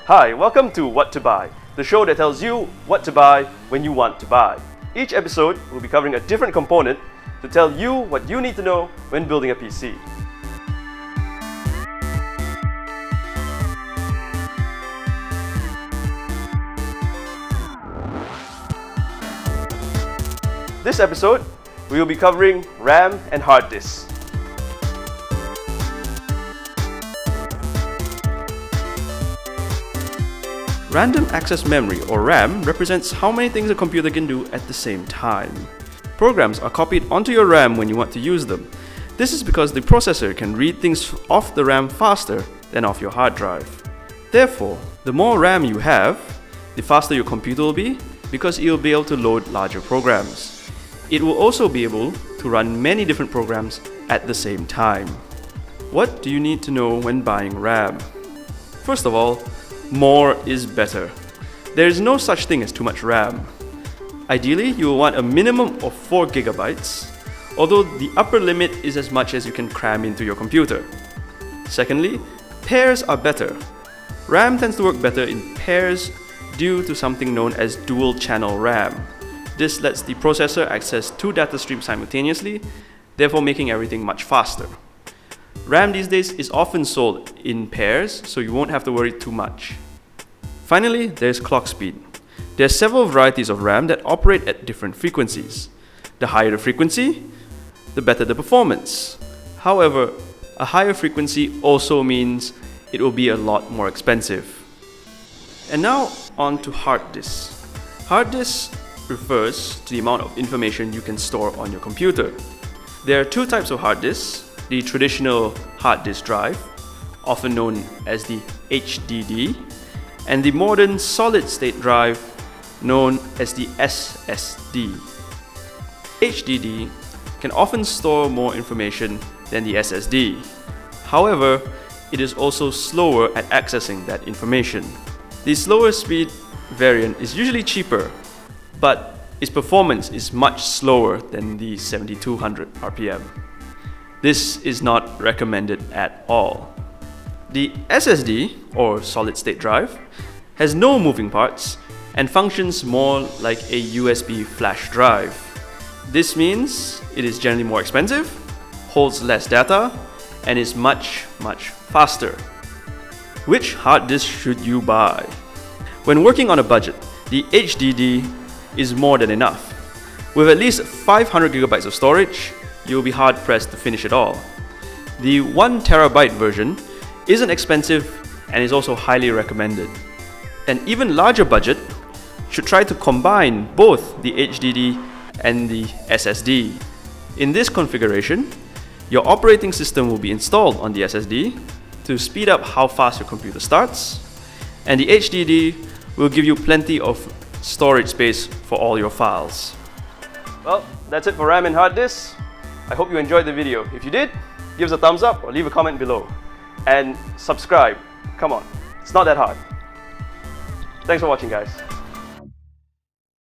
Hi, welcome to What to Buy, the show that tells you what to buy when you want to buy. Each episode will be covering a different component to tell you what you need to know when building a PC. This episode, we will be covering RAM and hard disks. Random access memory, or RAM, represents how many things a computer can do at the same time. Programs are copied onto your RAM when you want to use them. This is because the processor can read things off the RAM faster than off your hard drive. Therefore, the more RAM you have, the faster your computer will be, because it will be able to load larger programs. It will also be able to run many different programs at the same time. What do you need to know when buying RAM? First of all, more is better. There is no such thing as too much RAM. Ideally, you will want a minimum of 4 GB, although the upper limit is as much as you can cram into your computer. Secondly, pairs are better. RAM tends to work better in pairs due to something known as dual channel RAM. This lets the processor access 2 data streams simultaneously, therefore making everything much faster. RAM these days is often sold in pairs, so you won't have to worry too much. Finally, there's clock speed. There are several varieties of RAM that operate at different frequencies. The higher the frequency, the better the performance. However, a higher frequency also means it will be a lot more expensive. And now on to hard disks. Hard disks refers to the amount of information you can store on your computer. There are 2 types of hard disks. The traditional hard disk drive, often known as the HDD, and the modern solid-state drive, known as the SSD. HDD can often store more information than the SSD. However, it is also slower at accessing that information. The slower speed variant is usually cheaper, but its performance is much slower than the 7200 RPM. This is not recommended at all. The SSD, or solid-state drive, has no moving parts and functions more like a USB flash drive. This means it is generally more expensive, holds less data, and is much faster. Which hard disk should you buy? When working on a budget, the HDD is more than enough. With at least 500 GB of storage, you'll be hard-pressed to finish it all. The 1 TB version isn't expensive and is also highly recommended. An even larger budget should try to combine both the HDD and the SSD. In this configuration, your operating system will be installed on the SSD to speed up how fast your computer starts, and the HDD will give you plenty of storage space for all your files. Well, that's it for RAM and hard disks. I hope you enjoyed the video. If you did, give us a thumbs up or leave a comment below. And subscribe. Come on, it's not that hard. Thanks for watching, guys.